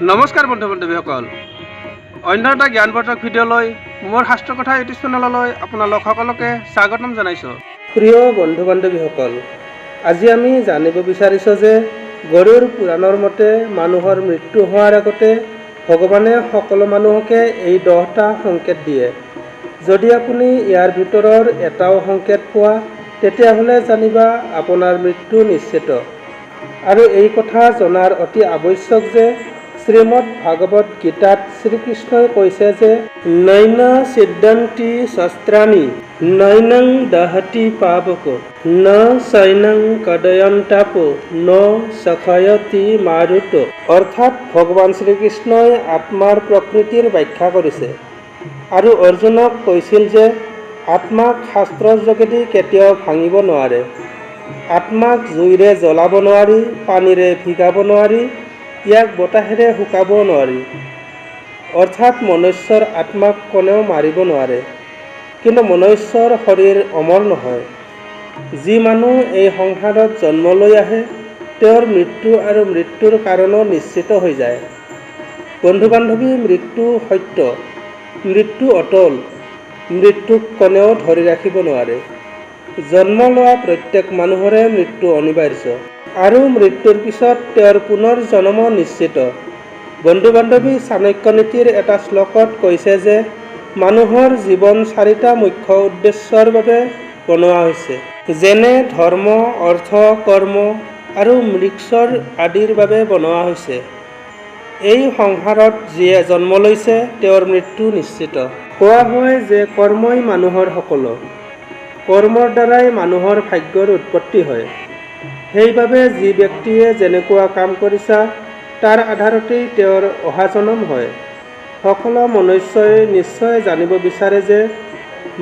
নমস্কাৰ বন্ধু বান্ধৱীসকল, অন্য এটা জ্ঞানবৰ্ধক ভিডিঅ'লৈ মোৰ শাস্ত্ৰ কথা ইউটিউব চেনেললৈ আপোনালোক সকলোকে স্বাগতম জনাইছোঁ। প্ৰিয় বন্ধু বান্ধৱীসকল, আজি আমি জানিব বিচাৰিছোঁ যে গৰুড় পুৰাণৰ মতে মানুহৰ মৃত্যু হোৱাৰ আগতে ভগৱানে সকলো মানুহকে এই 10টা সংকেত দিয়ে। যদি আপুনি ইয়াৰ ভিতৰৰ এটাও সংকেত পোৱা তেতিয়াহ'লে জানিবা আপোনাৰ মৃত্যু নিশ্চিত। আৰু এই কথা জনাৰ অতি আৱশ্যক যে শ্ৰীমদ ভাগৱত গীতাত শ্ৰীকৃষ্ণই কৈছে যে নৈন সিদ্ধান্তি শস্ত্ৰাণি নৈনং দহতি পাৱক ন সৈনং কদয়ন্তাপ ন সখয়তি মাৰুত। অৰ্থাৎ ভগৱান শ্ৰীকৃষ্ণই আত্মাৰ প্ৰকৃতিৰ ব্যাখ্যা কৰিছে আৰু অৰ্জুনক কৈছিল যে আত্মাক শাস্ত্ৰৰ যোগেদি কেতিয়াও ভাঙিব নোৱাৰে। আত্মাক জুইৰে জ্বলাব নোৱাৰি, পানীৰে ভিগাব নোৱাৰি, ইয়াক বতাহেৰে শুকাব নোৱাৰি। অৰ্থাৎ মনুষ্যৰ আত্মাক কোনেও মাৰিব নোৱাৰে। কিন্তু মনুষ্যৰ শৰীৰ অমৰ নহয়। যি মানুহ এই সংসাৰত জন্ম লৈ আহে তেওঁৰ মৃত্যু আৰু মৃত্যুৰ কাৰণো নিশ্চিত হৈ যায়। বন্ধু বান্ধৱী, মৃত্যু সত্য, মৃত্যু অটল, মৃত্যুক কোনেও ধৰি ৰাখিব নোৱাৰে। জন্ম লোৱা প্ৰত্যেক মানুহৰে মৃত্যু অনিবাৰ্য আৰু মৃত্যুৰ পিছত তেওঁৰ পুনৰ জন্ম নিশ্চিত। বন্ধু বান্ধৱী, চাণক্য নীতিৰ এটা শ্লোকত কৈছে যে মানুহৰ জীৱন 4টা মুখ্য উদ্দেশ্যৰ বাবে বনোৱা হৈছে, যেনে ধৰ্ম, অৰ্থ, কৰ্ম আৰু মোক্ষ আদিৰ বাবে বনোৱা হৈছে। এই সংসাৰত যিয়ে জন্ম লৈছে তেওঁৰ মৃত্যু নিশ্চিত। কোৱা হয় যে কৰ্মই মানুহৰ সকলো। কৰ্মৰ দ্বাৰাই মানুহৰ ভাগ্যৰ উৎপত্তি হয়। সেইবাবে যি ব্যক্তিয়ে যেনেকুৱা কাম কৰিছা তাৰ আধাৰতেই তেওঁৰ অহা জন্ম হয়। সকলো মনুষ্যই নিশ্চয় জানিব বিচাৰে যে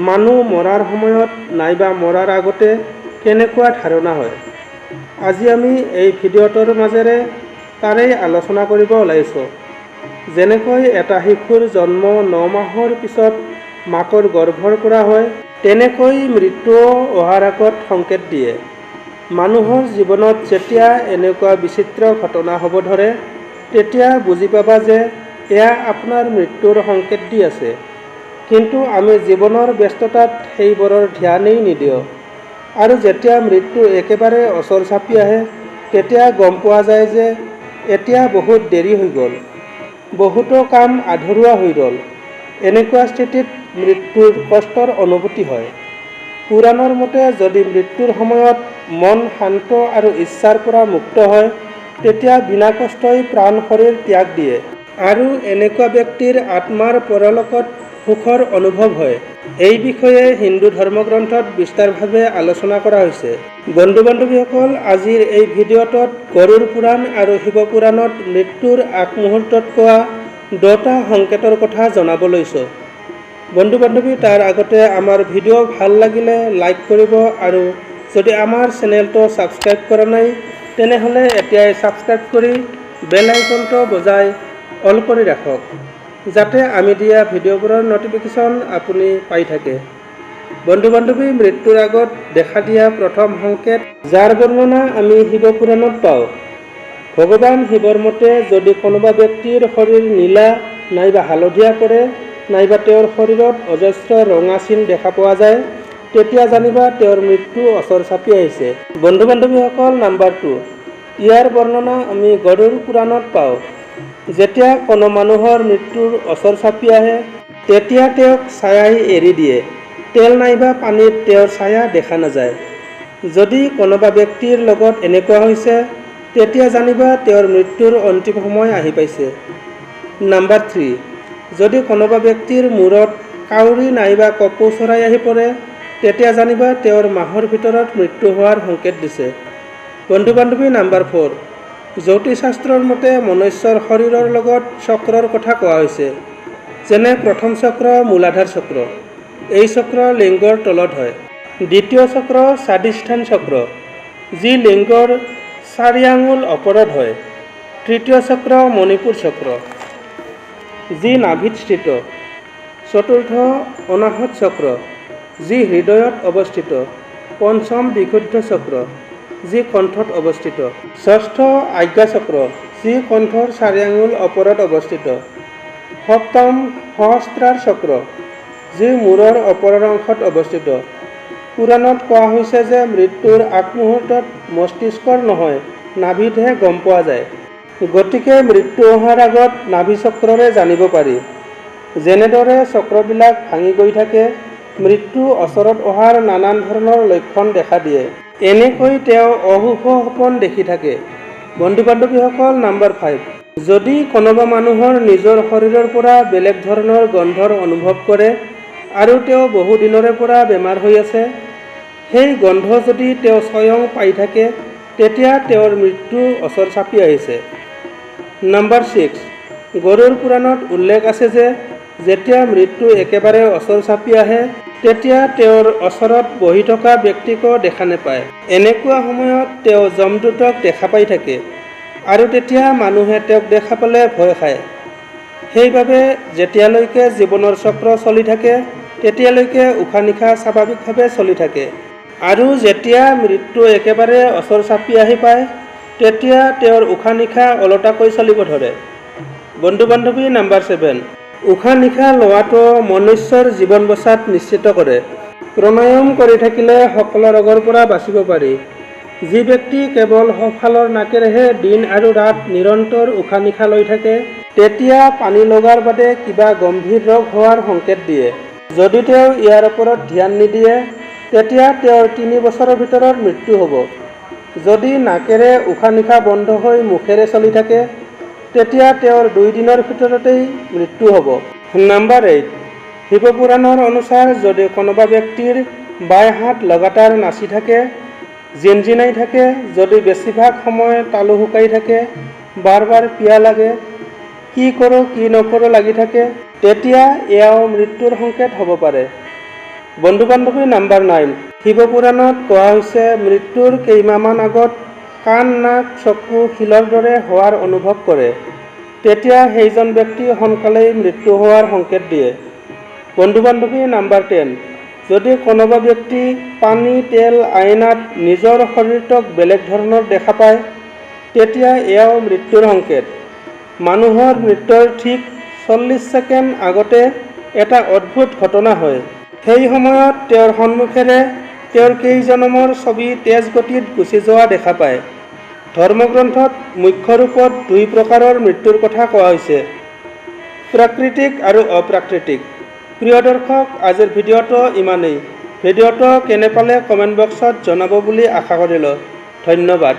মানুহ মৰাৰ সময়ত নাইবা মৰাৰ আগতে কেনেকুৱা ধাৰণা হয়। আজি আমি এই ভিডিঅ'টোৰ মাজেৰে তাৰেই আলোচনা কৰিব ওলাইছোঁ। যেনেকৈ এটা শিশুৰ জন্ম 9 মাহৰ পিছত মাকৰ গৰ্ভৰ পৰা হয়, তেনেকৈ মৃত্যুও অহাৰ আগত সংকেত দিয়ে। মানুহৰ জীৱনত যেতিয়া এনেকুৱা বিচিত্ৰ ঘটনা হ'ব ধৰে তেতিয়া বুজি পাবা যে এয়া আপোনাৰ মৃত্যুৰ সংকেত দি আছে। কিন্তু আমি জীৱনৰ ব্যস্ততাত সেইবোৰৰ ধ্যানেই নিদিওঁ আৰু যেতিয়া মৃত্যু একেবাৰে ওচৰ চাপি আহে তেতিয়া গম পোৱা যায় যে এতিয়া বহুত দেৰি হৈ গ'ল, বহুতো কাম আধৰুৱা হৈ গ'ল। এনেকুৱা স্থিতিত মৃত্যুৰ কষ্টৰ অনুভূতি হয়। পুৰাণৰ মতে যদি মৃত্যুৰ সময়ত মন শান্ত আৰু ইচ্ছাৰ পৰা মুক্ত হয় তেতিয়া বিনা কষ্টই প্ৰাণ শৰীৰ ত্যাগ দিয়ে আৰু এনেকুৱা ব্যক্তিৰ আত্মাৰ পৰলোকত সুখৰ অনুভৱ হয়। এই বিষয়ে হিন্দু ধৰ্মগ্ৰন্থত বিস্তাৰভাৱে আলোচনা কৰা হৈছে। বন্ধু বান্ধৱীসকল, আজিৰ এই ভিডিঅ'টোত গৰুড় পুৰাণ আৰু শিৱ পুৰাণত মৃত্যুৰ আগমুহূৰ্তত কোৱা 10টা সংকেতৰ কথা জনাব লৈছোঁ। বন্ধু বান্ধৱী, তাৰ আগতে আমাৰ ভিডিঅ' ভাল লাগিলে লাইক কৰিব আৰু যদি আমাৰ চেনেলটো ছাবস্ক্ৰাইব কৰা নাই তেনেহ'লে এতিয়াই ছাবস্ক্ৰাইব কৰি বেল আইকনটো বজাই অল কৰি ৰাখক, যাতে আমি দিয়া ভিডিঅ'বোৰৰ ন'টিফিকেশ্যন আপুনি পাই থাকে। বন্ধু বান্ধৱী, মৃত্যুৰ আগত দেখা দিয়া প্ৰথম সংকেত, যাৰ বৰ্ণনা আমি শিৱ পুৰাণত পাওঁ। ভগৱান শিৱৰ মতে যদি কোনোবা ব্যক্তিৰ শৰীৰ নীলা নাইবা হালধীয়া পৰে নাইবা তেওঁৰ শৰীৰত অজস্ৰ ৰঙা চিন দেখা পোৱা যায় তেতিয়া জানিবা তেওঁৰ মৃত্যু ওচৰ চাপি আহিছে। বন্ধু বান্ধৱীসকল, নম্বৰ 2, ইয়াৰ বৰ্ণনা আমি গৰুড় পুৰাণত পাওঁ। যেতিয়া কোনো মানুহৰ মৃত্যুৰ ওচৰ চাপি আহে তেতিয়া তেওঁক ছায়াই এৰি দিয়ে। তেল নাইবা পানীত তেওঁৰ ছায়া দেখা নাযায়। যদি কোনোবা ব্যক্তিৰ লগত এনেকুৱা হৈছে তেতিয়া জানিবা তেওঁৰ মৃত্যুৰ অন্তিম সময় আহি পাইছে। নম্বৰ 3, যদি কোনোবা ব্যক্তিৰ মূৰত কাউৰী নাইবা কপৌ চৰাই আহি পৰে তেতিয়া জানিবা তেওঁৰ মাহৰ ভিতৰত মৃত্যু হোৱাৰ সংকেত দিছে। বন্ধু বান্ধৱী, নম্বৰ 4, জ্যোতিষশাস্ত্ৰৰ মতে মনুষ্যৰ শৰীৰৰ লগত চক্ৰৰ কথা কোৱা হৈছে। যেনে প্ৰথম চক্ৰ মূলাধাৰ চক্ৰ। এই চক্ৰ লিংগৰ তলত হয়। দ্বিতীয় চক্ৰ স্বাধিষ্ঠান চক্ৰ, যি লিংগৰ 4 আঙুল ওপৰত হয়। তৃতীয় চক্ৰ মণিপুৰ চক্ৰ, যি নাভিত স্থিত। চতুৰ্থ অনাহত চক্ৰ, যি হৃদয়ত অৱস্থিত। পঞ্চম বিশুদ্ধ চক্ৰ, যি কণ্ঠত অৱস্থিত। ষষ্ঠ আজ্ঞা চক্ৰ, যি কণ্ঠৰ 4 আঙুল ওপৰত অৱস্থিত। সপ্তম সহস্ৰাৰ চক্ৰ, যি মূৰৰ ওপৰৰ অংশত অৱস্থিত। পুৰাণত কোৱা হৈছে যে মৃত্যুৰ আগমুহূৰ্তত মস্তিষ্কৰ নহয়, নাভিতহে গম পোৱা যায়। গতিকে মৃত্যু অহাৰ আগত নাভি চক্ৰৰে জানিব পাৰি। যেনেদৰে চক্ৰবিলাক ভাঙি গৈ থাকে, মৃত্যু ওচৰত অহাৰ নানান ধৰণৰ লক্ষণ দেখা দিয়ে। এনেকৈ তেওঁ অশুভ সপোন দেখি থাকে। বন্ধু বান্ধৱীসকল, নম্বৰ 5, যদি কোনোবা মানুহৰ নিজৰ শৰীৰৰ পৰা বেলেগ ধৰণৰ গন্ধৰ অনুভৱ কৰে আৰু তেওঁ বহু দিনৰে পৰা বেমাৰ হৈ আছে, সেই গন্ধ যদি তেওঁ স্বয়ং পাই থাকে, তেতিয়া তেওঁৰ মৃত্যু ওচৰ চাপি আহিছে। নম্বৰ 6, গৰুড় পুৰাণত উল্লেখ আছে যে যেতিয়া মৃত্যু একেবাৰে ওচৰ চাপি আহে, তেতিয়া তেওঁৰ ওচৰত বহি থকা ব্যক্তিকো দেখা নাপায়। এনেকুৱা সময়ত তেওঁ যমদূতক দেখা পাই থাকে আৰু তেতিয়া মানুহে তেওঁক দেখা পালে ভয় খায়। সেইবাবে যেতিয়ালৈকে জীৱনৰ চক্ৰ চলি থাকে, তেতিয়ালৈকে উশাহ নিশাহ স্বাভাৱিকভাৱে চলি থাকে। আৰু যেতিয়া মৃত্যু একেবাৰে ওচৰ চাপি আহি পায়, তেতিয়া তেওঁৰ উশাহ নিশাহ ওলোটাকৈ চলিব ধৰে। বন্ধু বান্ধৱী, নম্বৰ 7, উশাহ নিশাহ লোৱাটো মনুষ্যৰ জীৱন বচাত নিশ্চিত কৰে। প্ৰণায়াম কৰি থাকিলে সকলো ৰোগৰ পৰা বাচিব পাৰি। যি ব্যক্তি কেৱল সোঁফালৰ নাকেৰেহে দিন আৰু ৰাত নিৰন্তৰ উশাহ নিশাহ লৈ থাকে, তেতিয়া পানী লগাৰ বাদে কিবা গম্ভীৰ ৰোগ হোৱাৰ সংকেত দিয়ে। যদি তেওঁ ইয়াৰ ওপৰত ধ্যান নিদিয়ে, তেতিয়া তেওঁৰ 3 বছৰৰ ভিতৰত মৃত্যু হ'ব। যদি নাকেৰে উশাহ নিশাহ বন্ধ হৈ মুখেৰে চলি থাকে, তেতিয়া তেওঁৰ 2 দিনৰ ভিতৰতেই মৃত্যু হ'ব। নম্বৰ 8, শিৱপুৰাণৰ অনুসাৰ যদি কোনোবা ব্যক্তিৰ বাওঁ হাত লগাতাৰ নাচি থাকে, জিনজিনাই থাকে, যদি বেছিভাগ সময় তালু শুকাই থাকে, বাৰ বাৰ পিয়া লাগে, কি কৰোঁ কি নকৰোঁ লাগি থাকে, তেতিয়া এয়াও মৃত্যুৰ সংকেত হ'ব পাৰে। বন্ধু বান্ধৱী, নম্বৰ 9, শিৱপুৰাণত কোৱা হৈছে মৃত্যুৰ কেইমাহমান আগত কাণ, নাক, চকু শিলৰ দৰে হোৱাৰ অনুভৱ কৰে। তেতিয়া সেইজন ব্যক্তি সোনকালেই মৃত্যু হোৱাৰ সংকেত দিয়ে। বন্ধু বান্ধৱী, নম্বৰ 10, যদি কোনোবা ব্যক্তি পানী, তেল, আইনাত নিজৰ শৰীৰটোক বেলেগ ধৰণৰ দেখা পায়, তেতিয়া এয়াও মৃত্যুৰ সংকেত। মানুহৰ মৃত্যুৰ ঠিক 40 ছেকেণ্ড আগতে এটা অদ্ভুত ঘটনা হয়। সেই সময়ত তেওঁৰ সন্মুখেৰে তেওঁৰ কেইজনমৰ ছবি তেজ গতিত গুচি যোৱা দেখা পায়। ধৰ্মগ্ৰন্থত মুখ্য ৰূপত 2 প্ৰকাৰৰ মৃত্যুৰ কথা কোৱা হৈছে, প্ৰাকৃতিক আৰু অপ্ৰাকৃতিক। প্ৰিয় দৰ্শক, আজিৰ ভিডিঅ'টো ইমানেই। ভিডিঅ'টো কেনে পালে কমেণ্ট বক্সত জনাব বুলি আশা কৰিলোঁ। ধন্যবাদ।